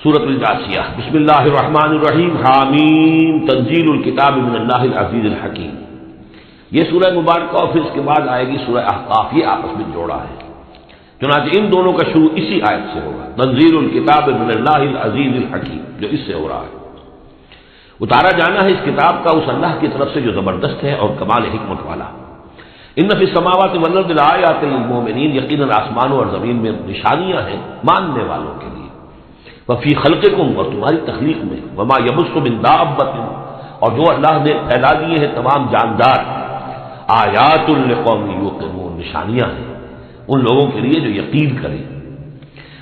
سورۃ الجاثیہ بسم اللہ الرحمن الرحیم حامیم تنزیل الکتاب من اللہ العزیز الحکیم۔ یہ سورہ مبارکہ اور پھر اس کے بعد آئے گی سورہ احقاف، یہ آپس میں جوڑا ہے، چنانچہ ان دونوں کا شروع اسی آیت سے ہوگا، تنزیل الکتاب من اللہ العزیز الحکیم، جو اس سے ہو رہا ہے۔ اتارا جانا ہے اس کتاب کا اس اللہ کی طرف سے جو زبردست ہے اور کمال حکمت والا۔ ان فی السماوات والارض لآیات للمؤمنین، یقیناً آسمانوں اور زمین میں نشانیاں ہیں ماننے والوں کے لیے۔ وفی خلقکم، اور تمہاری تخلیق میں، وما یبث من دابۃ، اور جو اللہ نے پھیلا دیے ہیں تمام جاندار، آیات لقوم یوقنون، نشانیاں ہیں ان لوگوں کے لیے جو یقین کریں۔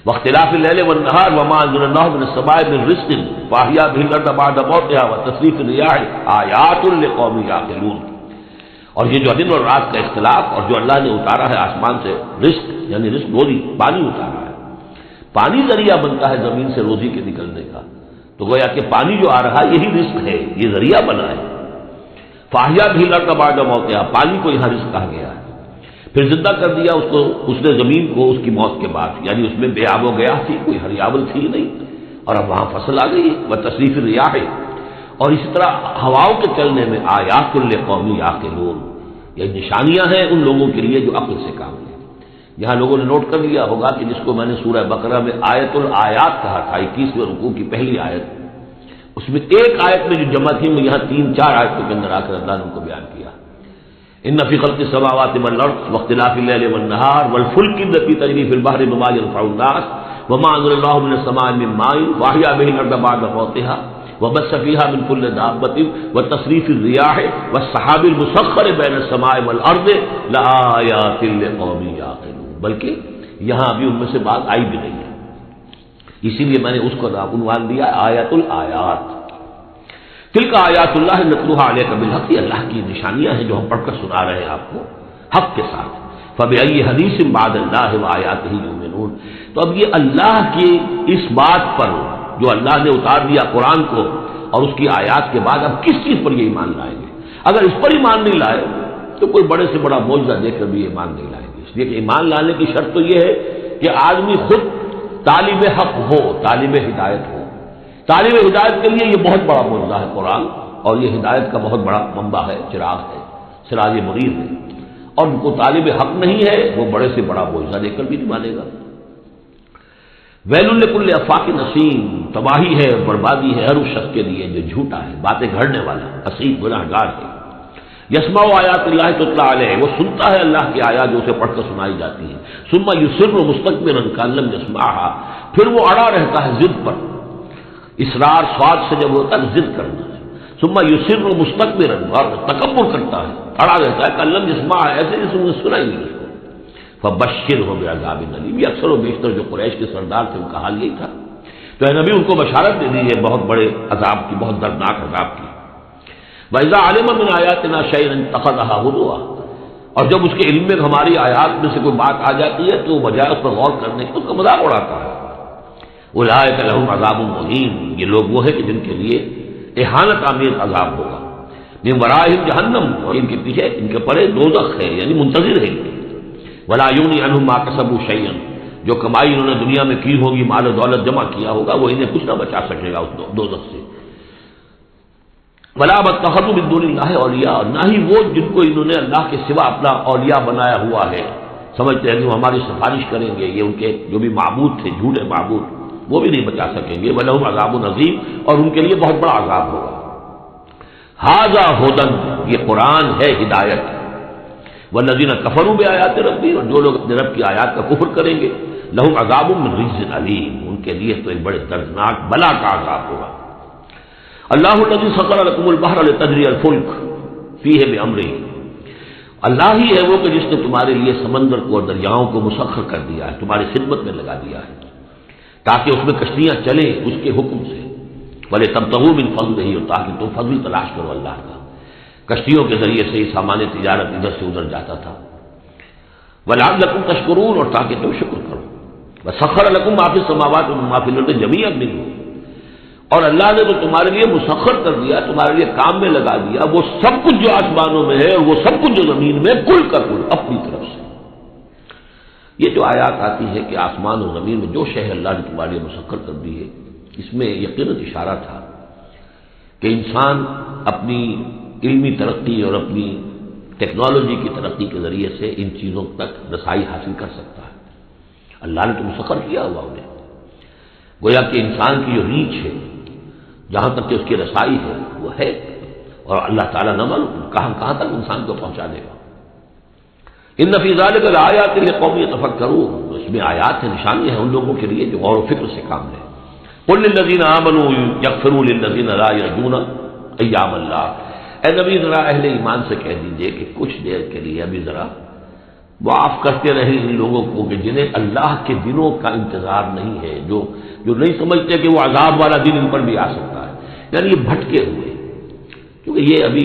واختلاف اللیل والنہار وما انزل اللہ من السماء من رزق فاحیا به الارض بعد موتها وتصریف الرياح آیات لقوم یعقلون، اور یہ جو دن اور رات کا اختلاف، اور جو اللہ نے اتارا ہے آسمان سے رزق، یعنی رزق روزی، پانی اتارا ہے، پانی ذریعہ بنتا ہے زمین سے روزی کے نکلنے کا، تو گویا کہ پانی جو آ رہا ہے یہی رزق ہے، یہ ذریعہ بنا ہے۔ فاحیا به الارض بعد موتها، پانی کو یہاں رزق کہا گیا ہے۔ پھر زندہ کر دیا اس کو، اس نے زمین کو اس کی موت کے بعد، یعنی اس میں بے آب و گیا تھی، کوئی ہریاول تھی نہیں، اور اب وہاں فصل آ گئی۔ وتصریف الریاح، اور اسی طرح ہواؤں کے چلنے میں آیات لقوم یعقلون، یہ نشانیاں ہیں ان لوگوں کے لیے جو عقل سے کام لیں۔ یہاں لوگوں نے نوٹ کر لیا ہوگا کہ جس کو میں نے سورہ بقرہ میں آیت الآیات کہا تھا، 21ویں رکوع کی پہلی آیت، اس میں ایک آیت میں جو جمع تھی وہ یہاں 3-4 آیتوں کے اندر آ کر اللہ نے ان کو بیان کیا۔ ان فی خلق السماوات والارض واختلاف اللیل والنہار والفلک التی تجری فی البحر بما ينفع الناس وما انزل اللہ من السماء من ماء فاحیا به الارض بعد موتها وبث فيها من كل دابة وتصريف الرياح والسحاب المسخر بين السماء والارض لآیات لقوم یعقلون، بلکہ یہاں ابھی ان میں سے بات آئی بھی نہیں ہے، اسی لیے میں نے اس کو عنوان دیا آیت الآیات۔ تلک آیات اللہ نتلوها علیک بالحق، یہ اللہ کی نشانیاں ہیں جو ہم پڑھ کر سنا رہے ہیں آپ کو حق کے ساتھ۔ فبأي حدیث بعد اللہ وآیاتہ یؤمنون، تو اب یہ اللہ کی اس بات پر جو اللہ نے اتار دیا قرآن کو اور اس کی آیات کے بعد اب کس چیز پر یہ ایمان لائیں گے؟ اگر اس پر ایمان نہیں لائے تو کوئی بڑے سے بڑا معجزہ دیکھ کر بھی ایمان نہیں لائیں گے، اس لیے کہ ایمان لانے کی شرط تو یہ ہے کہ آدمی خود طالب حق ہو، طالب ہدایت ہو۔ طالب ہدایت کے لیے یہ بہت بڑا معجزہ ہے قرآن، اور یہ ہدایت کا بہت بڑا منبع ہے، چراغ ہے، سراج منیر ہے، اور ان کو طالب حق نہیں ہے وہ بڑے سے بڑا معجزہ دیکھ کر بھی نہیں مانے گا۔ ویل لکل افاک نسیم، تباہی ہے اور بربادی ہے ہر اس شخص کے لیے جو جھوٹا ہے، باتیں گھڑنے والا، اسیم گناہگار ہے۔ یسمع آیات اللہ تتلی علیہ، وہ سنتا ہے اللہ کی آیات جو اسے پڑھ کر سنائی جاتی ہیں۔ ثم یصر مستکبرا کأن لم یسمعها، پھر وہ اڑا رہتا ہے ضد پر، اصرار سواد سے جب ہوتا ہے ضد کرنا ہے۔ ثم یصر مستکبرا، اور تکبر کرتا ہے، اڑا رہتا ہے کأن لم یسمعها، ایسے جیسے انہیں سنا ہی نہیں اس کو۔ فبشرہ بعذاب الیم، یہ اکثر و بیشتر جو قریش کے سردار تھے ان کا حال یہی تھا، تو اے نبی ان کو بشارت دے دیجیے بہت بڑے عذاب کی، بہت دردناک عذاب کی۔ وَإِذَا عَلِمَ مِنْ آیَاتِنَا شَيْئًا اتَّخَذَهَا هُزُوًا، اور جب اس کے علم میں ہماری آیات میں سے کوئی بات آ جاتی ہے تو بجائے اس پر غور کرنے کے اس کا مذاق اڑاتا ہے۔ اولئک لهم عذاب مہین، یہ لوگ وہ ہیں کہ جن کے لیے اہانت آمیز عذاب ہوگا۔ من ورائہم جہنم، اور ان کے پیچھے ان کے پرے دوزخ ہے، یعنی منتظر ہے ان کے۔ ولا یغنی عنہم ما کسبوا شیئا، جو کمائی انہوں نے دنیا میں کی ہوگی، مال و دولت جمع کیا ہوگا، وہ انہیں کچھ نہ بچا سکے گا اس دوزخ سے۔ ولا اتخذوا من دون اللہ اولیاء، نہ ہی وہ جن کو انہوں نے اللہ کے سوا اپنا اولیاء بنایا ہوا ہے، سمجھتے ہیں کہ وہ ہماری سفارش کریں گے، یہ ان کے جو بھی معبود تھے، جھوٹے معبود، وہ بھی نہیں بچا سکیں گے۔ ولہم عذاب عظیم، اور ان کے لیے بہت بڑا عذاب ہوگا۔ ھذا ھدی، یہ قرآن ہے ہدایت۔ والذین کفروا بآیات ربہم، اور جو لوگ اپنے رب کی آیات کا کفر کریں گے، لہم عذاب من رجز علیم، ان کے لیے تو ایک بڑے دردناک بلا کا عذاب ہوگا۔ اللہ الذی سخر لکم البحر لتجری الفلک فیہ بامرہ، اللہ ہی ہے وہ کہ جس نے تمہارے لیے سمندر کو اور دریاؤں کو مسخر کر دیا ہے، تمہاری خدمت میں لگا دیا ہے، تاکہ اس میں کشتیاں چلیں اس کے حکم سے۔ وَلِتَبْتَغُوا مِن فَضْلِهِ، اور تاکہ تم فضل تلاش کرو اللہ کا، کشتیوں کے ذریعے سے ہی سامان تجارت ادھر سے ادھر جاتا تھا۔ وَلَعَلَّكُمْ تَشْكُرُونَ، اور تاکہ تم شکر کرو۔ وَسَخَّرَ لَكُم مَّا فِي السَّمَاوَاتِ وَمَّا فِي الْأَرْضِ جَمِيعًا مِّنْهُ، اور اللہ نے تو تمہارے لیے مسخر کر دیا، تمہارے لیے کام میں لگا دیا وہ سب کچھ جو آسمانوں میں ہے اور وہ سب کچھ جو زمین میں، کل کا کل اپنی طرف سے۔ یہ جو آیات آتی ہے کہ آسمان اور زمین میں جو شے اللہ نے تمہارے لیے مسخر کر دی ہے، اس میں یقیناً اشارہ تھا کہ انسان اپنی علمی ترقی اور اپنی ٹیکنالوجی کی ترقی کے ذریعے سے ان چیزوں تک رسائی حاصل کر سکتا ہے۔ اللہ نے تو مسخر کیا ہوا انہیں، گویا کہ انسان کی جو ریچ ہے، جہاں تک کہ اس کی رسائی ہے وہ ہے، اور اللہ تعالیٰ نہ معلوم کہاں تک انسان کو پہنچا دے گا۔ ان فی ذلک لآیات لقوم یتفکرون، اس میں آیات ہیں، نشانیاں ہیں ان لوگوں کے لیے جو غور و فکر سے کام لیں۔ قل للذین آمنوا یغفروا للذین لا یرجون ایام اللہ، اے نبی ذرا اہل ایمان سے کہہ دیجئے کہ کچھ دیر کے لیے ابھی ذرا معاف کرتے رہیں ان لوگوں کو کہ جنہیں اللہ کے دنوں کا انتظار نہیں ہے، جو نہیں سمجھتے کہ وہ عذاب والا دن ان پر بھی آ سکتا ہے، یعنی یہ بھٹکے ہوئے، کیونکہ یہ ابھی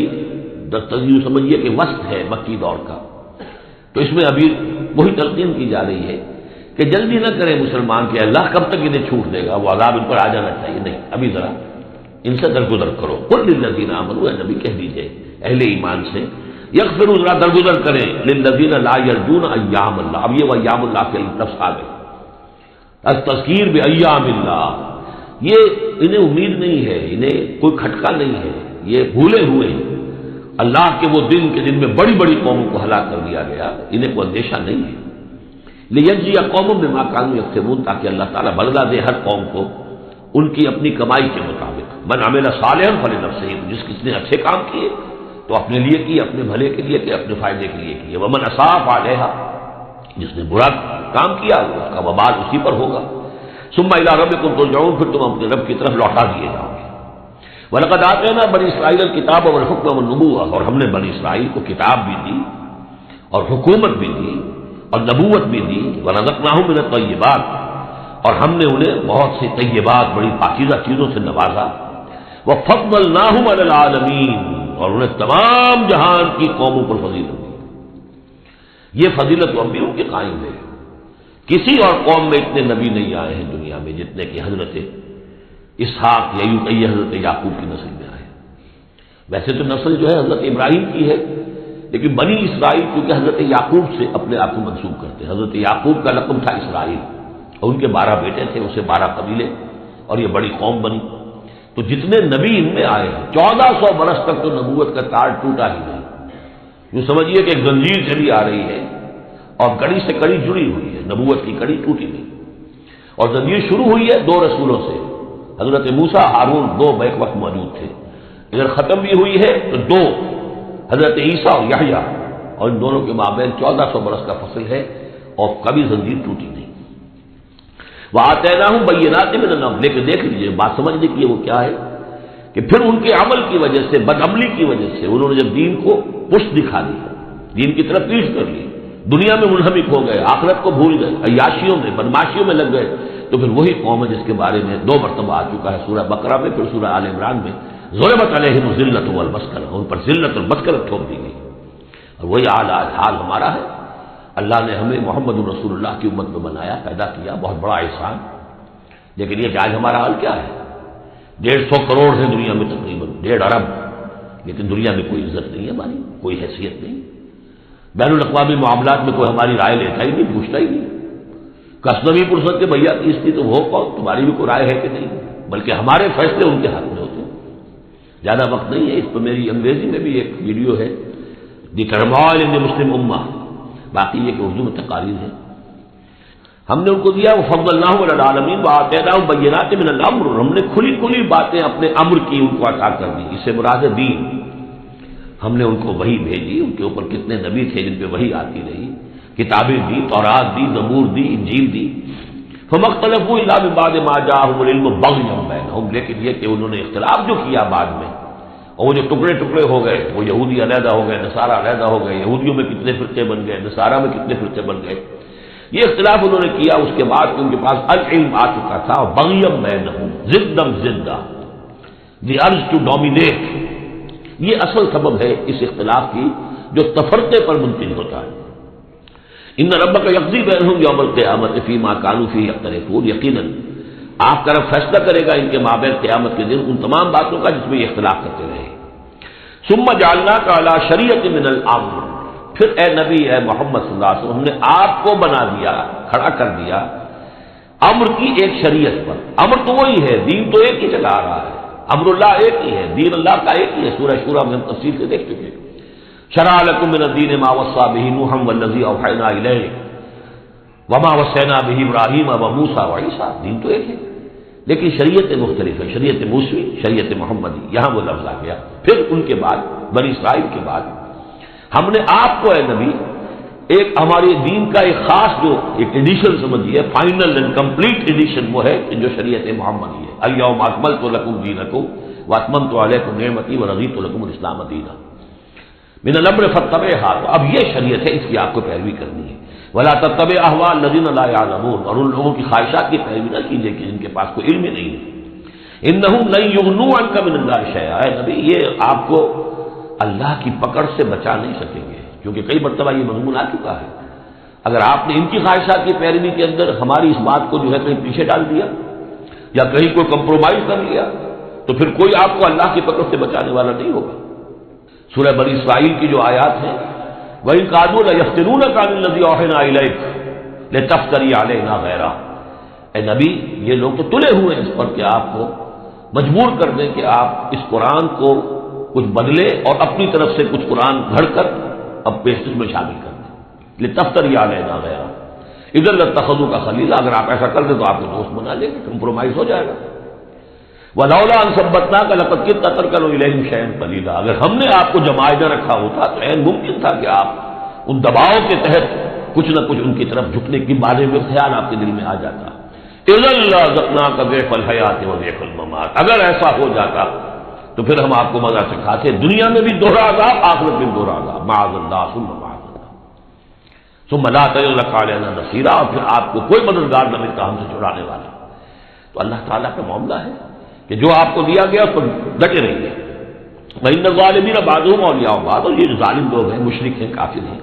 یوں سمجھیے کہ وسط ہے مکی دور کا، تو اس میں ابھی وہی تلقین کی جا رہی ہے کہ جلدی نہ کریں مسلمان کہ اللہ کب تک انہیں چھوٹ دے گا، وہ عذاب ان پر آ جانا چاہیے، نہیں، ابھی ذرا ان سے درگزر کرو۔ قل للذین آمنوا، اے نبی کہہ دیجئے اہل ایمان سے، یغفروا ذرا درگزر کریں، للذین لا یرجون ایام اللہ، اب یہ وہ ایام اللہ کے لفظ آ گئے، التذکیر بایام اللہ، یہ انہیں امید نہیں ہے، انہیں کوئی کھٹکا نہیں ہے، یہ بھولے ہوئے ہیں اللہ کے وہ دن کے جن میں بڑی بڑی قوموں کو ہلاک کر دیا گیا، انہیں کوئی اندیشہ نہیں ہے۔ لیجزی قوم بما کانوا یکسبون، تاکہ اللہ تعالیٰ بدلہ دے ہر قوم کو ان کی اپنی کمائی کے مطابق۔ من عمل صالحا فلنفسہ، جس نے اچھے کام کیے تو اپنے لیے کیے، اپنے بھلے کے لیے کیے، اپنے فائدے کے لیے کیے، ومن اساء فعلیہا، جس نے برا کام کیا اس کا وبال اسی پر ہوگا۔ ثم الی ربکم ترجعون، پھر تم اپنے رب کی طرف لوٹا دیے جاؤ گے۔ وَلَقَدْ آتَيْنَا بَنِي إِسْرَائِيلَ الْكِتَابَ وَالْحُكْمَ وَالنُّبُوَّةَ، اور ہم نے بنی اسرائیل کو کتاب بھی دی اور حکومت بھی دی اور نبوت بھی دی، وَرَزَقْنَاهُم مِّنَ الطَّيِّبَاتِ، اور ہم نے انہیں بہت سی طیبات بڑی پاکیزہ چیزوں سے نوازا، وَفَضَّلْنَاهُمْ عَلَى الْعَالَمِينَ، اور انہیں تمام جہان کی قوموں پر فضیلت دی۔ یہ فضیلت و انبیاء کے قائم ہے، کسی اور قوم میں اتنے نبی نہیں آئے ہیں دنیا میں جتنے کہ حضرت اسحاق یا یوں کہیے حضرت یعقوب کی نسل میں آئے۔ ویسے تو نسل جو ہے حضرت ابراہیم کی ہے، لیکن بنی اسرائیل کیونکہ حضرت یعقوب سے اپنے آپ کو منسوب کرتے ہیں، حضرت یعقوب کا لقب تھا اسرائیل، اور ان کے 12 بیٹے تھے، اسے 12 قبیلے، اور یہ بڑی قوم بنی۔ تو جتنے نبی ان میں آئے ہیں 1400 برس تک تو نبوت کا تار ٹوٹا ہی نہیں، یوں سمجھیے کہ ایک زنجیر چلی آ رہی ہے اور کڑی سے کڑی جڑی ہوئی ہے، نبوت کی کڑی ٹوٹی نہیں، اور زنجیر شروع ہوئی ہے 2 رسولوں سے، حضرت موسیٰ ہارون 2 بیک وقت موجود تھے، اگر ختم بھی ہوئی ہے تو 2 حضرت عیسیٰ اور یحییٰ، اور ان دونوں کے مابین 1400 برس کا فصل ہے اور کبھی زنجیر ٹوٹی نہیں۔ وَآتَيْنَاهُم بَيِّنَاتٍ مِّنَ الْأَمْرِ، لیکن دیکھ لیجیے بات سمجھنے کی وہ کیا ہے کہ پھر ان کے عمل کی وجہ سے، بدعملی کی وجہ سے، انہوں نے جب دین کو پشت دکھا دی، دین کی طرف پیش کر لی، دنیا میں منہمک ہو گئے، آخرت کو بھول گئے، عیاشیوں میں بدماشیوں میں لگ گئے، تو پھر وہی قوم ہے جس کے بارے میں 2 مرتبہ آ چکا ہے سورہ بقرہ میں، پھر سورہ آل عمران میں، ضربت علیہم الذلۃ والمسکنہ، ان پر ذلت اور مسکنت ٹھوک دی گئی، اور وہی حال ہمارا ہے۔ اللہ نے ہمیں محمد رسول اللہ کی امت میں بنایا، پیدا کیا، بہت بڑا احسان، لیکن یہ کہ آج ہمارا حال کیا ہے؟ 150 کروڑ ہیں دنیا میں تقریباً، 1.5 ارب، لیکن دنیا میں کوئی عزت نہیں ہے ہماری، کوئی حیثیت نہیں، بین الاقوامی معاملات میں کوئی ہماری رائے لیتا ہی نہیں، پوچھتا ہی نہیں، کسنوی پرسد کے بھیا کس تھی تو وہ کون، تمہاری بھی کوئی رائے ہے کہ نہیں، بلکہ ہمارے فیصلے ان کے ہاتھ میں ہوتے ہیں۔ زیادہ وقت نہیں ہے اس پر، میری انگریزی میں بھی ایک ویڈیو ہے، دی ٹرموائل ان دی مسلم امہ، باقی یہ کہ اردو میں تقاریر ہے۔ ہم نے ان کو دیا وَفَضَّلْنَاهُمْ عَلَى الْعَالَمِينَ وَآتَيْنَاهُم بَيِّنَاتٍ مِّنَ الْأَمْرِ، ہم نے کھلی باتیں اپنے امر کی ان کو عطا کر دی، اس سے مراد ہے دین۔ ہم نے ان کو وحی بھیجی، ان کے اوپر کتنے نبی تھے جن پہ وحی آتی رہی، کتابیں دی، تورات دی، زبور دی، انجیل دی۔ فَمَا اخْتَلَفُوا إِلَّا مِن بَعْدِ مَا جَاءَهُمُ الْعِلْمُ بَغْيًا بَيْنَهُمْ، لیکن یہ کہ انہوں نے اختلاف جو کیا بعد میں، اور وہ جو ٹکڑے ہو گئے، وہ یہودی علیحدہ ہو گئے، نصارہ علیحدہ ہو گئے، یہودیوں میں کتنے فرقے بن گئے، نصارہ میں کتنے فرقے بن گئے، یہ اختلاف انہوں نے کیا اس کے بعد کہ ان کے پاس العلم آ چکا تھا، بغیم بینہم، ضدم ضدہ، دی ارض ٹو ڈومینیٹ، یہ اصل سبب ہے اس اختلاف کی جو تفرقے پر منتج ہوتا ہے۔ ان ربک یقضی بینہم یوم القیامۃ فیما کانوا فیہ یختلفون، یقیناً آپ کا رب فیصلہ کرے گا ان کے مابین قیامت کے دن ان تمام باتوں کا جس میں یہ اختلاف کرتے رہے۔ ثم جعلناک علی شریعۃ من الامر، پھر اے نبی، اے محمد صلی اللہ علیہ وسلم، ہم نے آپ کو بنا دیا، کھڑا کر دیا امر کی ایک شریعت پر. امر تو وہی ہے، دین تو ایک ہی چلا آ رہا ہے، امر اللہ ایک ہی ہے، دین اللہ کا ایک ہی ہے. سورہ شورى میں ہم تفصیل سے دیکھ چکے. شرع لكم من الدين ما وصى به نوحا والذي اوحينا اليه وما وصينا به ابراهيم وموسى وعيسى. دین تو ایک ہے لیکن شریعت مختلف ہے. شریعت موسوی، شریعت محمدی، یہاں وہ لفظ آ گیا. پھر ان کے بعد بنی اسرائیل کے بعد ہم نے آپ کو اے نبی ایک ہمارے دین کا ایک خاص جو ایک ایڈیشن سمجھیے، فائنل اینڈ کمپلیٹ ایڈیشن وہ ہے جو شریعت محمدی ہے. الیوم اکملت لکم دینکم واتممت علیکم نعمتی ورضیت لکم الاسلام دینا من الامر فاتبعوها. تو اب یہ شریعت ہے، اس کی آپ کو پیروی کرنی ہے. ولا تتبع اهواء الذین لا يعلمون، اور ان لوگوں کی خواہشات کی پیروی نہ کیجیے کہ جن کے پاس کوئی علم ہی نہیں ہے. انہم لن یغنوا عنک من اللہ شیئا. اے نبی یہ آپ کو اللہ کی پکڑ سے بچا نہیں سکیں گے، کیونکہ کئی مرتبہ یہ مضمون آ چکا ہے. اگر آپ نے ان کی خواہشات کی پیروی کے اندر ہماری اس بات کو جو ہے کہیں پیچھے ڈال دیا یا کہیں کوئی کمپرومائز کر لیا تو پھر کوئی آپ کو اللہ کی پکڑ سے بچانے والا نہیں ہوگا. سورہ بنی اسرائیل کی جو آیات ہیں، وَإِن كَادُوا لَيَفْتِنُونَكَ عَنِ الَّذِي أَوْحَيْنَا إِلَيْكَ لِتَفْتَرِيَ عَلَيْنَا غَيْرَهُ. اے نبی یہ لوگ تو تلے ہوئے ہیں اس پر کہ آپ کو مجبور کر دیں کہ آپ اس قرآن کو کچھ بدلے اور اپنی طرف سے کچھ قرآن گھڑ کر اب پیشکش میں شامل کر دیں. لِتَفْتَرِيَ عَلَيْنَا غَيْرَهُ اِذًا لَاتَّخَذُوكَ خَلِيلًا. اگر آپ ایسا کر دیں تو آپ کو دوست بنا لیں گے، کمپرومائز ہو جائے گا. وَلَوْلَا أَن ثَبَّتْنَاكَ لَقَدْ كِدتَّ تَرْكَنُ إِلَيْهِمْ شَيْئًا قَلِيلًا. اگر ہم نے آپ کو جمائے نہ رکھا ہوتا تو عین ممکن تھا کہ آپ ان دباؤ کے تحت کچھ نہ کچھ ان کی طرف جھکنے کے بارے میں خیال آپ کے دل میں آ جاتا. إِذًا لَأَذَقْنَاكَ ضِعْفَ الْحَيَاةِ وَضِعْفَ الْمَمَاتِ. اگر ایسا ہو جاتا تو پھر ہم آپ کو مزہ سکھاتے، دنیا میں بھی دوہرا عذاب، آخرت میں بھی دوہرا عذاب. معاذ اللہ ثم معاذ اللہ ثم لا تجد لك علينا نصيرا. اور پھر آپ کو کوئی مددگار نہ ملتا ہم سے چھڑانے والا. تو اللہ تعالیٰ کا معاملہ ہے کہ جو آپ کو دیا گیا اس پر ڈٹے رہیے. وَإِنَّ الظَّالِمِينَ بَعْضُهُمْ أَوْلِيَاءُ بَعْضٍ. اور یہ جو ظالم لوگ ہیں، مشرک ہیں، کافر ہیں،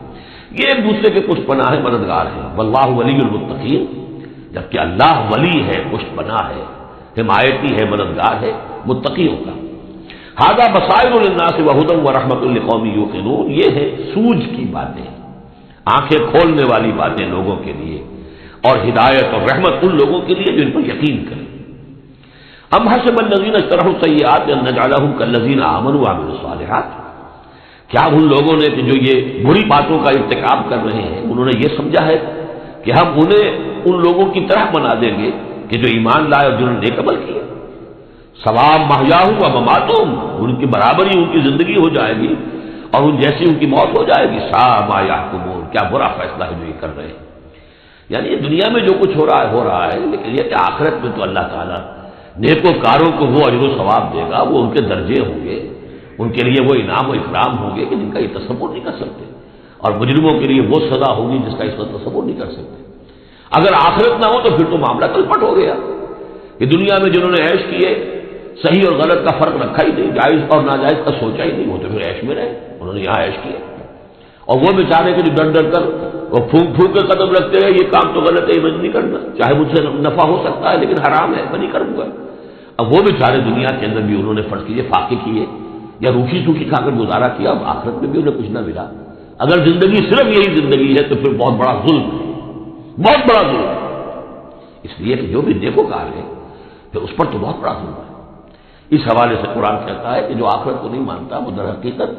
یہ ایک دوسرے کے پشت پناہ ہے، مددگار ہیں. وَاللَّهُ وَلِيُّ الْمُتَّقِينَ. جبکہ اللہ ولی ہے، پشت پناہ ہے، حمایتی ہے، مددگار ہے متقیوں کا. هَذَا بَصَائِرُ لِلنَّاسِ وَهُدًى وَرَحْمَةٌ لِقَوْمٍ يُوقِنُونَ. یہ ہے سوجھ کی باتیں، آنکھیں کھولنے والی باتیں لوگوں کے لیے، اور ہدایت اور رحمت ان لوگوں کے لیے جو ان پر یقین کریں. ام حسب الذین اجترحوا السیئات ان نجعلهم كالذین آمنوا وعملوا الصالحات. کیا ان لوگوں نے کہ جو یہ بری باتوں کا ارتکاب کر رہے ہیں انہوں نے یہ سمجھا ہے کہ ہم انہیں ان لوگوں کی طرح بنا دیں گے کہ جو ایمان لائے اور جنہوں نے نیک عمل کیا. سواء محیاہم و مماتہم. ان کی برابری ان کی زندگی ہو جائے گی اور ان جیسی ان کی موت ہو جائے گی. ساء ما یحکمون. کیا برا فیصلہ ہے جو یہ کر رہے ہیں. یعنی یہ دنیا میں جو کچھ ہو رہا ہے لیکن یہ کہ آخرت میں تو اللہ تعالیٰ نیکوکاروں کو وہ اجر و ثواب دے گا، وہ ان کے درجے ہوں گے، ان کے لیے وہ انعام و اکرام ہوں گے کہ جن کا یہ تصور نہیں کر سکتے، اور مجرموں کے لیے وہ سزا ہوگی جس کا اس کا تصور نہیں کر سکتے. اگر آخرت نہ ہو تو پھر تو معاملہ کلپٹ ہو گیا کہ دنیا میں جنہوں نے عیش کیے، صحیح اور غلط کا فرق رکھا ہی نہیں، جائز اور ناجائز کا سوچا ہی نہیں، وہ تو پھر عیش میں رہے، انہوں نے یہاں عیش کیا. اور وہ بیچارے کے جو ڈر ڈر کر وہ پھونک پھونک کے قدم رکھتے ہیں یہ کام تو غلط ہے، یہ نہیں کرنا، چاہے مجھ سے نفع ہو سکتا ہے لیکن حرام ہے، میں نہیں کروں گا. اب وہ بیچارے دنیا کے اندر بھی انہوں نے فرض کیجیے فاقے کیے یا روکھی سوکھی کھا کر گزارا کیا، اب آخرت میں بھی انہیں کچھ نہ ملا. اگر زندگی صرف یہی زندگی ہے تو پھر بہت بڑا ظلم ہے، بہت بڑا ظلم ہے. اس لیے کہ جو بھی نیکوکار ہے پھر اس پر تو بہت بڑا ظلم ہے. اس حوالے سے قرآن کہتا ہے کہ جو آخرت کو نہیں مانتا وہ در حقیقت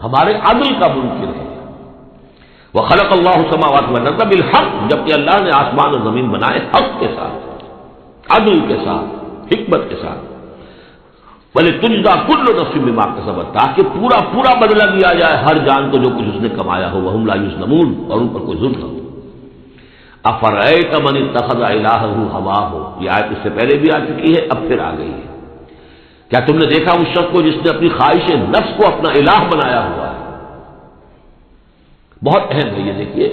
ہمارے عدل کا منکر ہے. وَخَلَقَ اللَّهُ السَّمَاوَاتِ وَالْأَرْضَ بِالْحَقِّ. جبکہ اللہ نے آسمان اور زمین بنائے حق کے ساتھ، عدل کے ساتھ، حکمت کے ساتھ. وَلِتُجْزَىٰ كُلُّ نَفْسٍ بِمَا كَسَبَتْ. تاکہ پورا بدلہ دیا جائے ہر جان کو جو کچھ اس نے کمایا ہو. وَهُمْ لَا يُظْلَمُونَ. اور ان پر کوئی ظلم نہ ہو. أَفَرَأَيْتَ مَنِ اتَّخَذَ إِلَٰهَهُ هَوَاهُ. یہ آیت اس سے پہلے بھی آ چکی ہے، اب پھر آ گئی ہے. کیا تم نے دیکھا اس شخص کو جس نے اپنی خواہش نفس کو اپنا الہ بنایا ہوا ہے؟ بہت اہم ہے یہ. دیکھیے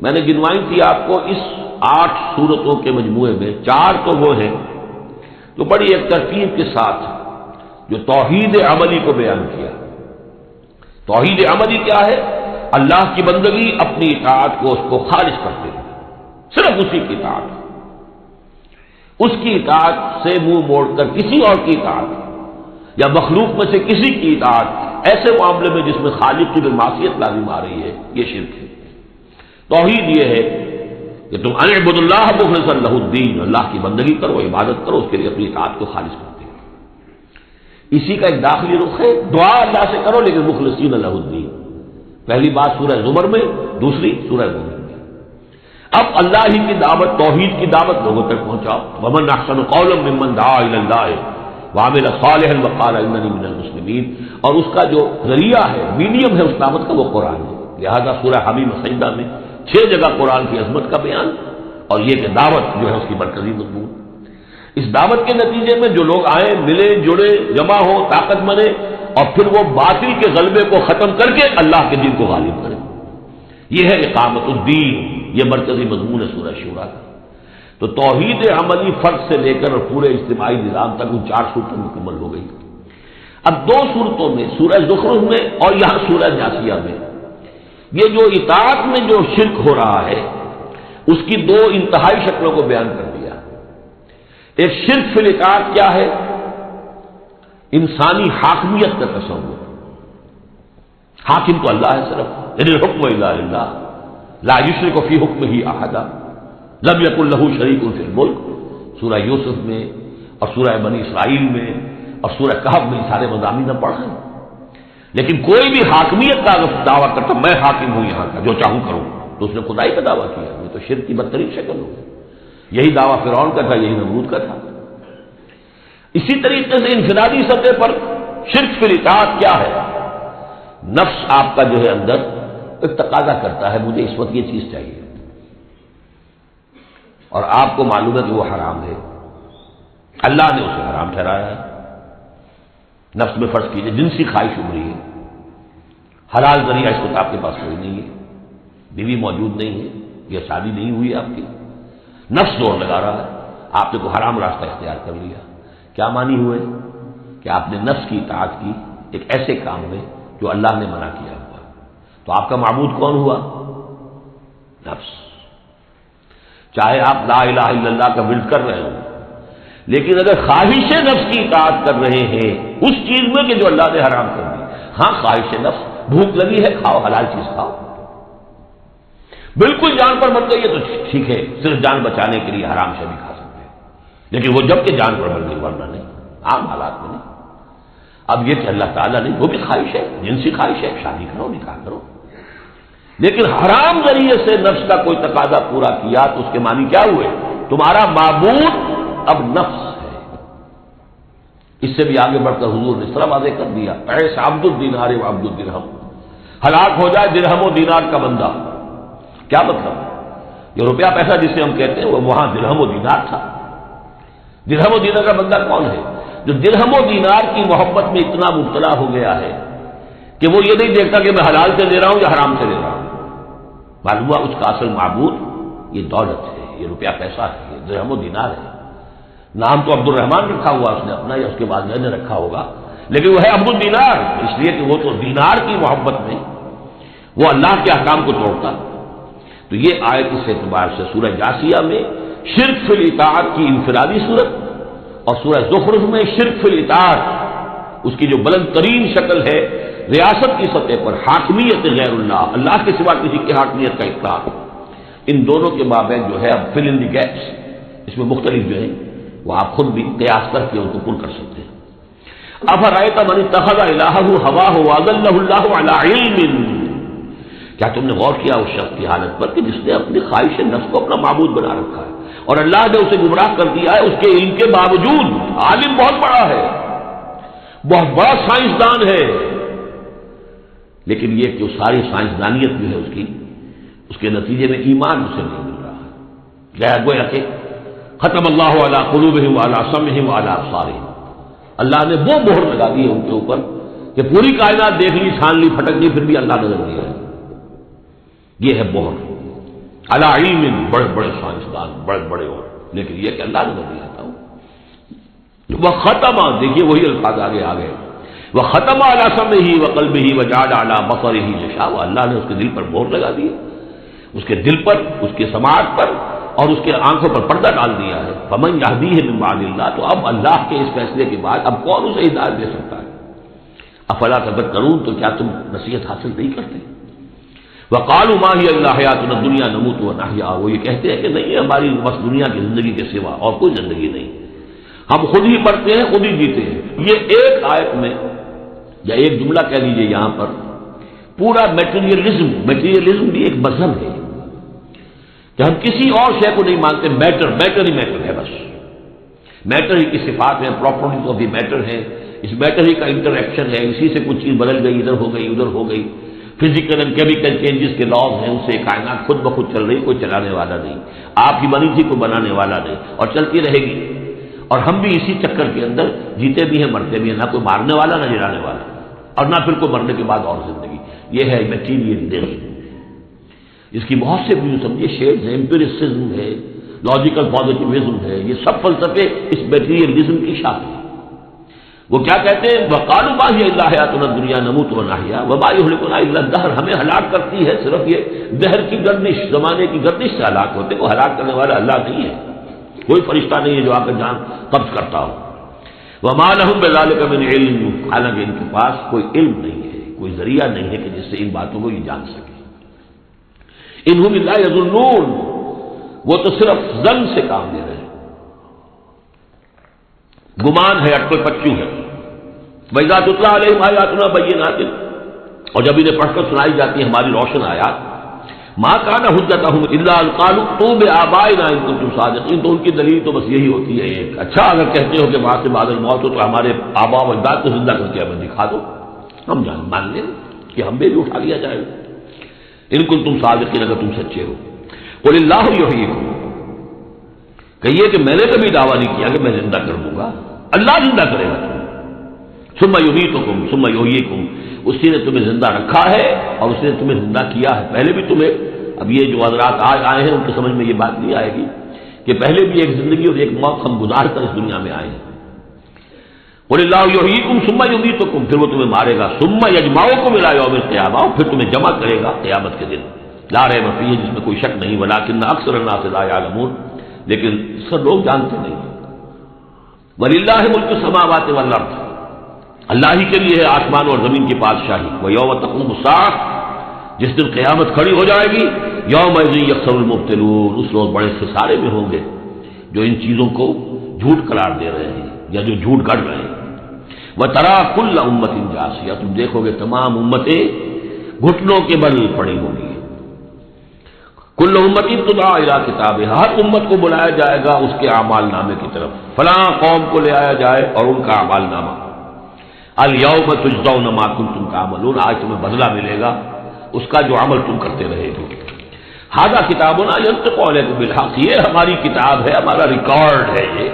میں نے گنوائی تھی آپ کو اس 8 صورتوں کے مجموعے میں 4 تو وہ ہیں تو بڑی ایک ترتیب کے ساتھ جو توحید عملی کو بیان کیا. توحید عملی کیا ہے؟ اللہ کی بندگی، اپنی اطاعت کو اس کو خالص کرتے ہیں، صرف اسی کی اطاعت، اس کی اطاعت سے منہ موڑ کر کسی اور کی اطاعت یا مخلوق میں سے کسی کی اطاعت ایسے معاملے میں جس میں خالق کی معصیت لازم آ رہی ہے، یہ شرک ہے. توحید یہ ہے کہ تم اعبدوا اللہ مخلصا لہ الدین، اللہ کی بندگی کرو، عبادت کرو، اس کے لیے اپنی اطاعت کو خالص کرتے ہیں۔ اسی کا ایک داخلی رخ ہے، دعا اللہ سے کرو لیکن مخلصین لہ الدین۔ پہلی بات سورہ زمر میں، دوسری سورہ مومن میں۔ اب اللہ ہی کی دعوت، توحید کی دعوت لوگوں تک پہنچاؤ۔ ومن احسن قولا ممن دعا الی اللہ وعمل صالحا وقال اننی من المسلمین، اور اس کا جو ذریعہ ہے، میڈیم ہے اس دعوت کا، وہ قرآن ہے۔ لہذا سورہ حمیم سجدہ میں 6 جگہ قرآن کی عظمت کا بیان، اور یہ کہ دعوت جو ہے اس کی مرکزی مضمون۔ اس دعوت کے نتیجے میں جو لوگ آئیں، ملے، جڑے، جمع ہو، طاقت بنے، اور پھر وہ باطل کے غلبے کو ختم کر کے اللہ کے دین کو غالب کریں، یہ ہے اقامت الدین، یہ مرکزی مضمون ہے سورہ شورا کا۔ تو توحید عملی فرد سے لے کر اور پورے اجتماعی نظام تک ان 4 صورتیں مکمل ہو گئی۔ اب 2 صورتوں میں، سورہ زخرف میں اور یہاں سورہ جاثیہ میں، یہ جو اطاعت میں جو شرک ہو رہا ہے اس کی 2 انتہائی شکلوں کو بیان کر دیا۔ ایک شرک فی الاطاعت کیا ہے؟ انسانی حاکمیت کا تصور، حاکم تو اللہ ہے صرف، ان الحکم الا للہ لا یشرک فی حکمہ احد لم یکن لہ شریک فی الملک، سورہ یوسف میں اور سورہ بنی اسرائیل میں اور سورہ کہف میں یہ سارے مضامین ہم پڑھ رہے ہیں۔ لیکن کوئی بھی حاکمیت کا دعویٰ کرتا میں حاکم ہوں یہاں کا، جو چاہوں کروں، تو اس نے خدائی کا دعویٰ کیا، یہ تو شرک کی بدترین شکل ہو۔ یہی دعویٰ فرعون کا تھا، یہی نمرود کا تھا۔ اسی طریقے سے انفرادی سطح پر شرک فی الاطاعت کیا ہے؟ نفس آپ کا جو ہے اندر ایک تقاضا کرتا ہے مجھے اس وقت یہ چیز چاہیے، اور آپ کو معلوم ہے کہ وہ حرام ہے، اللہ نے اسے حرام ٹھہرایا ہے۔ نفس میں فرض کیجئے جنسی خواہش ابھری ہے، حلال ذریعہ اس وقت آپ کے پاس کوئی نہیں ہے، بیوی موجود نہیں ہے یا شادی نہیں ہوئی آپ کی، نفس زور لگا رہا ہے، آپ نے کوئی حرام راستہ اختیار کر لیا۔ کیا معنی ہوئے؟ کہ آپ نے نفس کی اطاعت کی ایک ایسے کام میں جو اللہ نے منع کیا ہوا، تو آپ کا معبود کون ہوا؟ نفس۔ چاہے آپ لا الہ الا اللہ کا ورد کر رہے ہوں، لیکن اگر خواہش نفس کی اطاعت کر رہے ہیں اس چیز میں کہ جو اللہ نے حرام کر دی، ہاں خواہش نفس، بھوک لگی ہے کھاؤ، حلال چیز کھاؤ، بالکل جان پر مر گئی ہے تو ٹھیک ہے، صرف جان بچانے کے لیے حرام سے بھی کھا سکتے ہیں، لیکن وہ جب کہ جان پر مر گئی، ورنہ نہیں، عام حالات میں نہیں۔ اب یہ کہ اللہ تعالیٰ نے وہ بھی خواہش ہے، جنسی خواہش ہے، شادی کرو، نکاح کرو، لیکن حرام ذریعے سے نفس کا کوئی تقاضا پورا کیا تو اس کے معنی کیا ہوئے؟ تمہارا معبود اب نفس ہے۔ اس سے بھی آگے بڑھ کر حضور نے اس طرح واضح کر دیا، ایسا عبد الدینار و عبد الدرہم، ہلاک ہو جائے درہم و دینار کا بندہ۔ کیا مطلب؟ یہ روپیہ پیسہ جسے ہم کہتے ہیں وہ وہاں درہم و دینار تھا۔ درہم و دینار کا بندہ کون ہے؟ جو درہم و دینار کی محبت میں اتنا مبتلا ہو گیا ہے کہ وہ یہ نہیں دیکھتا کہ میں حلال سے دے رہا ہوں یا حرام سے دے رہا ہوں۔ معلوم ہوا اس کا اصل معبود یہ دولت ہے، یہ روپیہ پیسہ ہے، یہ درہم و دینار ہے۔ نام تو عبد الرحمن رکھا ہوا اس نے اپنا، یا اس کے بعد نے رکھا ہوگا، لیکن وہ ہے عبد الدینار، اس لیے کہ وہ تو دینار کی محبت میں وہ اللہ کے احکام کو توڑتا۔ تو یہ آیت اس اعتبار سے سورہ جاثیہ میں شرک فی الاطاعت کی انفرادی صورت، اور سورہ زخرف میں شرک فی الاطاعت اس کی جو بلند ترین شکل ہے ریاست کی سطح پر حاکمیت غیر اللہ، اللہ کے سوا کسی کی حاکمیت کا اطلاق، ان دونوں کے مابین جو ہے اب فل ان دی گیپس، اس میں مختلف جو ہے وہ آپ خود بھی قیاس کر کے ان کو پر کر سکتے ہیں۔ افرأیت من اتخذ الہہ ہواہ واضلہ اللہ علی علم، کیا تم نے غور کیا اس شخص کی حالت پر کہ جس نے اپنی خواہش نفس کو اپنا معبود بنا رکھا ہے، اور اللہ نے اسے گمراہ کر دیا ہے اس کے علم کے باوجود۔ عالم بہت بڑا ہے، بہت بڑا سائنسدان ہے، لیکن یہ کہ وہ ساری سائنسدانیت جو ہے اس کے نتیجے میں ایمان اسے نہیں مل رہا ہے۔ گویا کہ ختم اللہ علی قلوبہم وعلی سمعہم وعلی ابصارہم، اللہ نے وہ مہر لگا دی ہے ان کے اوپر کہ پوری کائنات دیکھ لی، چھان لی، پھٹک لی، پھر بھی اللہ نظر نہیں آئے۔ یہ ہے مہر علی علم، بڑے بڑے سائنسدان، بڑے بڑے اور، لیکن یہ کہ اللہ نظر نہیں آتا ہوں۔ وہ ختم، دیکھیے وہی الفاظ آگے آ گئے، وہ ختم علی سمعہ وقلبہ وجعل علی بصرہ غشاوہ، اللہ نے اس کے دل پر مہر لگا دی، اس کے دل پر، اس کے سماعت پر اور اس کے آنکھوں پر پردہ ڈال دیا ہے۔ فمن یہدیہ من بعد اللہ، تو اب اللہ کے اس فیصلے کے بعد اب کون اسے ہدایت دے سکتا ہے؟ افلا تذکرون، تو کیا تم نصیحت حاصل نہیں کرتے؟ وقالوا ما هي الا حیاتنا الدنیا نموت ونحیا، وہ یہ کہتے ہیں کہ نہیں ہماری بس دنیا کی زندگی کے سوا اور کوئی زندگی نہیں، ہم خود ہی مرتے ہیں خود ہی جیتے ہیں۔ یہ ایک آیت میں یا ایک جملہ کہہ لیجئے یہاں پر پورا میٹیریلزم بھی ایک مذہب ہے کہ ہم کسی اور شے کو نہیں مانتے، میٹر ہی میٹر ہے، بس میٹر ہی کی صفات ہیں، پراپرٹیز آف دی میٹر ہے، اس میٹر ہی کا انٹریکشن ہے، اسی سے کچھ چیز بدل گئی، ادھر ہو گئی ادھر ہو گئی، فزیکل اینڈ کیمیکل چینجز کے لاز ہیں، ان سے کائنات خود بخود چل رہی، کوئی چلانے والا نہیں، آپ کی بنی تھی کوئی بنانے والا نہیں، اور چلتی رہے گی، اور ہم بھی اسی چکر کے اندر جیتے بھی ہیں مرتے بھی ہیں، نہ کوئی مارنے والا نہ جلانے والا، اور نہ پھر کوئی مرنے کے بعد اور زندگی۔ یہ ہے میٹیریلزم، اس کی بہت سے بھی سمجھے شیڈز ہیں، ایمپیریسزم ہے، لاجیکل پازیٹیوزم ہے، یہ سب فلسفے اس میٹیریلزم کی شاخیں ہیں۔ وہ کیا کہتے ہیں؟ وقالوا ما هي الا حیاتنا الدنیا نموت ونحیا وما یهلکنا الا الدہر، ہمیں ہلاک کرتی ہے صرف یہ دہر کی گردش، زمانے کی گردش سے ہلاک ہوتے، وہ ہلاک کرنے والا اللہ نہیں ہے، کوئی فرشتہ نہیں ہے جو آ کر جان قبض کرتا ہو۔ وما لهم بذلک من علم، حالانکہ ان کے پاس کوئی علم نہیں ہے، کوئی ذریعہ نہیں ہے کہ جس سے ان باتوں کو یہ جان سکے۔ انہم الا یظنون، وہ تو صرف ظن سے کام لے رہے ہیں، گمان ہے، اٹکل پچو ہے۔ وَإِذَا تُتْلَىٰ عَلَيْهِمْ آيَاتُنَا بَيِّنَاتٍ، اور جب انہیں پڑھ کر سنائی جاتی ہے ہماری روشن آیات، مَا كَانَ حُجَّتُهُمْ إِلَّا أَن قَالُوا ائْتُوا بِآبَائِنَا إِن كُنتُمْ صَادِقِينَ، تو ان کی دلیل تو بس یہی ہوتی ہے ایک، اچھا اگر کہتے ہو کہ وہاں سے بعد الموت ہو تو ہمارے آباء و اجداد کو زندہ کر کے ہمیں دکھا دو، ہم مان لیں کہ ہم بھی اٹھا لیا جائے گا، ان کنتم صادقین، اگر تم سچے ہو۔ قُلِ اللَّهُ يُحْيِيكُمْ، کہیے کہ میں نے کبھی دعویٰ نہیں کیا کہ میں زندہ کر دوں گا، اللہ زندہ کرے گا تمہیں۔ ثم یمیتکم ثم یحییکم، اسی نے تمہیں زندہ رکھا ہے اور اسی نے تمہیں زندہ کیا ہے، پہلے بھی تمہیں، اب یہ جو حضرات آج آئے ہیں ان کی سمجھ میں یہ بات نہیں آئے گی کہ پہلے بھی ایک زندگی اور ایک موت ہم گزار کر اس دنیا میں آئے ہیں۔ قل اللہ یحییکم ثم یمیتکم، پھر وہ تمہیں مارے گا، ثم یجمعکم الی یوم القیامہ، پھر تمہیں جمع کرے گا قیامت کے دن، لا ریب فیہ، جس میں کوئی شک نہیں، ولکن اکثر الناس لا یعلمون، لیکن سب لوگ جانتے نہیں۔ وَلِلَّهِ مُلْكُ السَّمَاوَاتِ وَالْأَرْضِ، اللہ ہی کے لیے ہے آسمان اور زمین کی بادشاہی۔ وَيَوْمَ تَقُومُ السَّاعَةُ، جس دن قیامت کھڑی ہو جائے گی، يَوْمَئِذٍ يَخْسَرُ الْمُبْطِلُونَ، اس روز بڑے خسارے میں ہوں گے جو ان چیزوں کو جھوٹ قرار دے رہے ہیں یا جو جھوٹ گڑھ رہے ہیں۔ وَتَرَىٰ كُلَّ أُمَّةٍ جَاثِيَةً، تم دیکھو گے تمام امتیں گھٹنوں کے بل پڑی ہوں گی۔ کل امت تدعی الی کتابہا، ہر امت کو بلایا جائے گا اس کے اعمال نامے کی طرف، فلاں قوم کو لے آیا جائے اور ان کا اعمال نامہ، الیوم تجزون ما کنتم تعملون، آج تمہیں بدلہ ملے گا اس کا جو عمل تم کرتے رہے ہو۔ ھذا کتابنا ینطق علیکم بالحق، یہ ہماری کتاب ہے، ہمارا ریکارڈ ہے،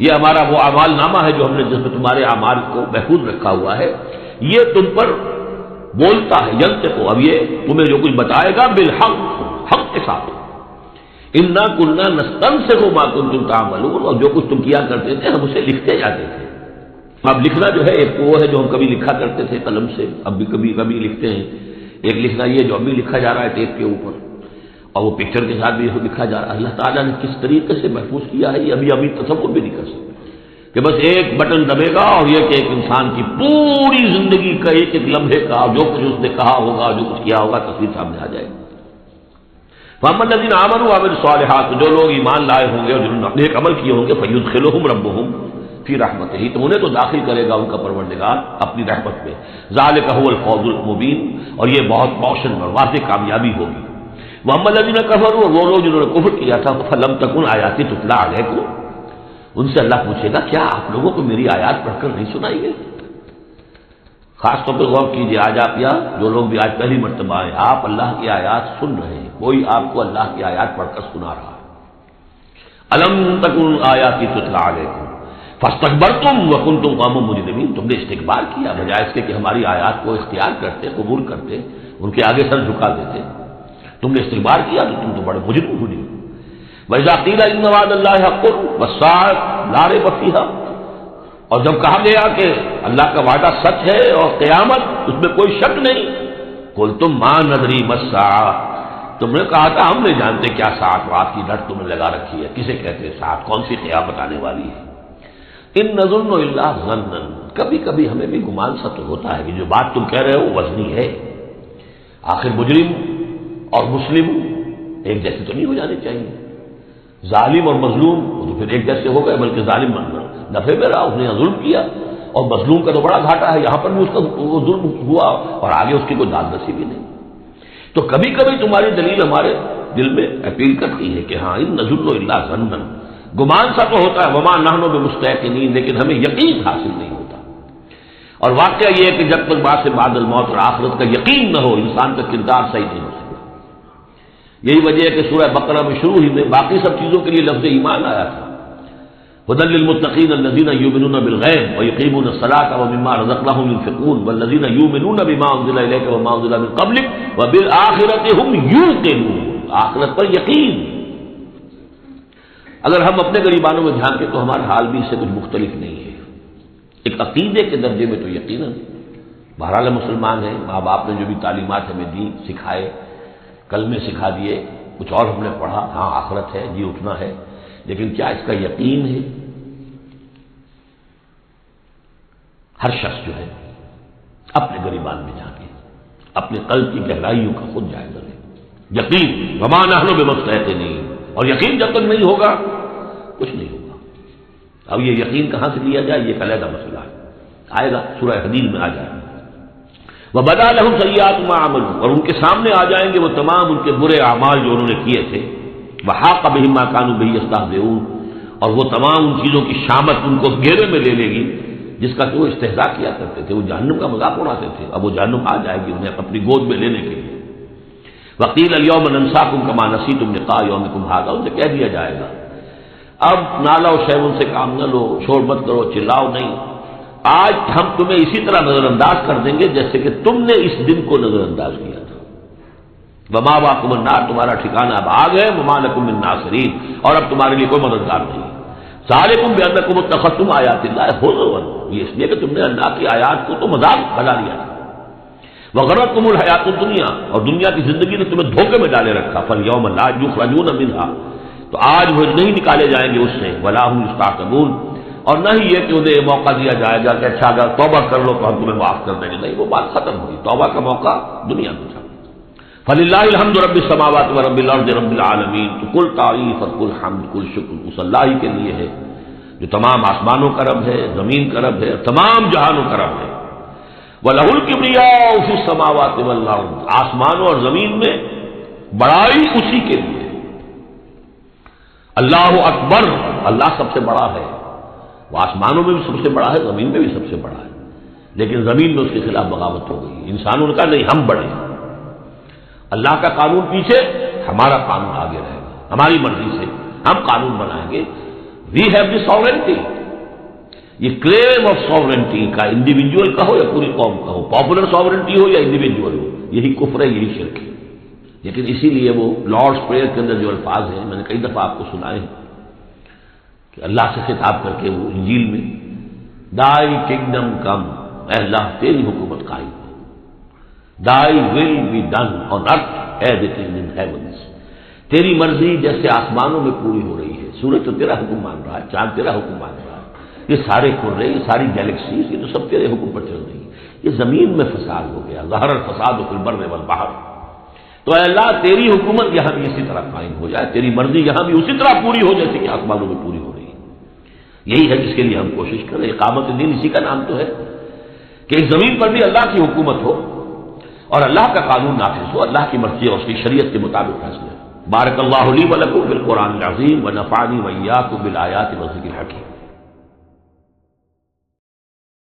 یہ ہمارا وہ اعمال نامہ ہے جو ہم نے جس میں تمہارے اعمال کو محفوظ رکھا ہوا ہے، یہ تم پر بولتا ہے، ینطق، اب یہ تمہیں جو کچھ بتائے گا بالحق، حق کے ساتھ۔ انا کنا نستنسخ ما کنتم تعملون، اور جو کچھ تم کیا کرتے تھے ہم اسے لکھتے جاتے تھے۔ اب لکھنا جو ہے ایک تو وہ ہے جو ہم کبھی لکھا کرتے تھے قلم سے، اب بھی کبھی لکھتے ہیں، ایک لکھنا یہ جو اب بھی لکھا جا رہا ہے ٹیپ کے اوپر، اور وہ پکچر کے ساتھ بھی لکھا جا رہا ہے۔ اللہ تعالیٰ نے کس طریقے سے محفوظ کیا ہے یہ ابھی تصور بھی نہیں کر سکتے کہ بس ایک بٹن دبے گا اور یہ کہ ایک انسان کی پوری زندگی کا ایک ایک لمحے کا جو کچھ اس نے کہا ہوگا، جو کچھ کیا ہوگا، تصویر سامنے آ جائے گی۔ فَأَمَّا الَّذِينَ آمَنُوا وَعَمِلُوا الصَّالِحَاتِ، جو لوگ ایمان لائے ہوں گے اور جنہوں نے نیک عمل کیے ہوں گے، فَيُدْخِلُهُمْ رَبُّهُمْ فِي رَحْمَتِهِ، تو انہیں تو داخل کرے گا ان کا پروردگار اپنی رحمت میں۔ ذَلِكَ هُوَ الْفَوْزُ الْمُبِينُ، اور یہ بہت روشن اور واضح کامیابی ہوگی۔ وَأَمَّا الَّذِينَ كَفَرُوا، وہ لوگ جنہوں نے کفر کیا تھا، فَلَمْ تَكُنْ آيَاتِي تُتْلَىٰ عَلَيْكُمْ، ان سے اللہ پوچھے گا کیا آپ لوگوں کو میری آیات پڑھ کر نہیں سنائی گئی؟ خاص طور پہ غور کیجیے، آج آپ یا جو لوگ بھی آج پہلی مرتبہ آئے، آپ اللہ کی آیات سن رہے ہیں، کوئی آپ کو اللہ کی آیات پڑھ کر سنا رہا ہے۔ الم تکن آیاتی تتلیٰ علیکم فاستکبرتم وکنتم قوما مجرمین، تم نے استکبار کیا بجائے اس کے کہ ہماری آیات کو اختیار کرتے، قبول کرتے، ان کے آگے سر جھکا دیتے، تم نے استکبار کیا تو تم تو بڑے مجرم ہوئے۔ وَإِذَا قِيلَ إِنَّ وَعْدَ اللَّهِ حَقٌّ وَالسَّاعَةُ لَا رَيْبَ فِيهَا، اور جب کہا گیا کہ اللہ کا وعدہ سچ ہے اور قیامت اس میں کوئی شک نہیں، قُلْتُمْ مَا نَدْرِي مَا السَّاعَةُ، تم نے کہا تھا ہم نہیں جانتے کیا ساعت رات کی ڈٹ تم نے لگا رکھی ہے، کسے کہتے ہیں ساعت، کون سی قیامت آنے والی ہے۔ ان نظن الا ظنا، کبھی کبھی ہمیں بھی گمان سا تو ہوتا ہے کہ جو بات تم کہہ رہے ہو وزنی ہے، آخر مجرم اور مسلم ایک جیسے تو نہیں ہو جانے چاہیے. ظالم اور مظلوم تو پھر ایک جیسے ہو گئے، بلکہ ظالم نفع میں رہا، اس نے ظلم کیا، اور مظلوم کا تو بڑا گھاٹا ہے، یہاں پر بھی اس کا وہ ظلم ہوا اور آگے اس کی کوئی داد رسی بھی نہیں. تو کبھی کبھی تمہاری دلیل ہمارے دل میں اپیل کرتی ہے کہ ہاں ان نظر الا ظنا، گمان سا تو ہوتا ہے، وما نحن بمستيقنين، لیکن ہمیں یقین حاصل نہیں ہوتا. اور واقعہ یہ ہے کہ جب تک بعد سے بعد الموت اور آخرت کا یقین نہ ہو، انسان کا کردار صحیح نہیں ہو سکتا. یہی وجہ ہے کہ سورہ بقرہ میں شروع ہی میں باقی سب چیزوں کے لیے لفظ ایمان آیا تھا. هدى للمتقين الذين يؤمنون بالغيب ويقيمون الصلاة ومما رزقناهم ينفقون والذين يؤمنون بما أنزل إليك وما أنزل من قبلك وبالآخرة هم يوقنون. آخرت پر یقین. اگر ہم اپنے غریبانوں میں دھیان کے تو ہمارا حال بھی اس سے کچھ مختلف نہیں ہے. ایک عقیدے کے درجے میں تو یقیناً بہرحال مسلمان ہیں، ماں باپ نے جو بھی تعلیمات ہمیں دی، سکھائے، کلمے سکھا دیے، کچھ اور ہم نے پڑھا، ہاں آخرت ہے، جی اٹھنا ہے، لیکن کیا اس کا یقین ہے؟ ہر شخص جو ہے اپنے غریبان میں جا کے اپنے قلب کی گہرائیوں کا خود جائزہ لے. یقین وما نحن بمستيقنين، اور یقین جب تک نہیں ہوگا کچھ نہیں ہوگا. اب یہ یقین کہاں سے لیا جائے، یہ علیحدہ مسئلہ ہے، آئے گا سورہ حدید میں آ جائے گا. وبدا لهم سیئات ما عملوا، اور ان کے سامنے آ جائیں گے وہ تمام ان کے برے اعمال جو انہوں نے کیے تھے. وحاق بهم ما كانوا به يستهزئون، اور وہ تمام ان چیزوں کی شامت ان کو گھیرے میں لے لے گی جس کا کہ وہ استہزاء کیا کرتے تھے، وہ جہنم کا مذاق اڑاتے تھے. اب وہ جہنم آ جائے گی انہیں اپنی گود میں لینے کے لیے. وقیل اليوم ننساكم كما نسيتم لقاء يومكم هذا، ان سے کہہ دیا جائے گا اب نالا و شیب ان سے کام نہ لو، شور مت کرو، چلاؤ نہیں، آج ہم تمہیں اسی طرح نظر انداز کر دیں گے جیسے کہ تم نے اس دن کو نظر انداز کیا تھا. ومأواكم النار، تمہارا ٹھکانہ اب آگ ہے. وما لكم من ناصرین، اور اب تمہارے لیے کوئی مددگار نہیں. ذالکم بأنکم اتخذتم آیات اللہ ہزوا، یہ اس لیے کہ تم نے اللہ کی آیات کو تو مذاق بنا لیا. وغرتکم الحیات الدنیا، اور دنیا کی زندگی نے تمہیں دھوکے میں ڈالے رکھا. فالیوم لا یخرجون منها، تو آج وہ نہیں نکالے جائیں گے اس سے. ولا هم یستعتبون، اور نہ ہی یہ کہ انہیں موقع دیا جائے گا کہ اچھا اگر توبہ کر لو تو ہم تمہیں معاف کر دیں گے. نہیں، وہ بات ختم ہوئی. توبہ کا موقع دنیا میں تھا. فللہ الحمد رب السماوات و رب الارض رب العالمین، تو کل تعریف اور کل حمد کل شکر اس اللہ ہی کے لیے ہے جو تمام آسمانوں کا رب ہے، زمین کا رب ہے، تمام جہانوں کا رب ہے. وَلَهُ الْكِبْرِيَاءُ فِي السَّمَاوَاتِ وَالْأَرْضِ، آسمانوں اور زمین میں بڑائی اسی کے لیے. اللہ اکبر، اللہ سب سے بڑا ہے. وہ آسمانوں میں بھی سب سے بڑا ہے، زمین میں بھی سب سے بڑا ہے. لیکن زمین میں اس کے خلاف بغاوت ہو گئی. انسانوں نے کہا نہیں، ہم بڑے ہیں. اللہ کا قانون پیچھے، ہمارا قانون آگے رہے گا، ہماری مرضی سے ہم قانون بنائیں گے. We have the sovereignty. یہ کلیم آف ساورنٹی کا انڈیویجول کا ہو یا پوری قوم کا ہو، پاپولر ساورنٹی ہو یا انڈیویجول ہو، یہی کفر ہے، یہی شرک ہے. لیکن اسی لیے وہ لارڈس پریئر کے اندر جو الفاظ ہیں، میں نے کئی دفعہ آپ کو سنائے ہیں کہ اللہ سے خطاب کر کے وہ انجیل میں دائی کنگڈم کم، اے اللہ تیری حکومت قائم، Thy will be done on earth as it is in heavens. تیری مرضی جیسے آسمانوں میں پوری ہو رہی ہے. سورج تو تیرا حکم مان رہا ہے، چاند تیرا حکم مان رہا ہے، یہ سارے کھرے، یہ ساری گیلیکسیز، یہ تو سب تیرے حکم پر چل رہی ہے. یہ زمین میں فساد ہو گیا، ظہر الفساد فی البر والبحر. تو اے اللہ تیری حکومت یہاں بھی اسی طرح قائم ہو جائے، تیری مرضی یہاں بھی اسی طرح پوری ہو جیسے کہ آسمانوں میں پوری ہو رہی ہے. یہی ہے جس کے لیے ہم کوشش کریں. اقامت دین اسی کا نام تو ہے کہ اس زمین پر بھی اللہ کی حکومت ہو اور اللہ کا قانون نافذ ہو، اللہ کی مرضی اور اس کی شریعت کے مطابق فیصلے. بارک اللہ لی و لکم فی القرآن العظیم و نفعنی و ایاکم بالآیات و الذکر الحکیم.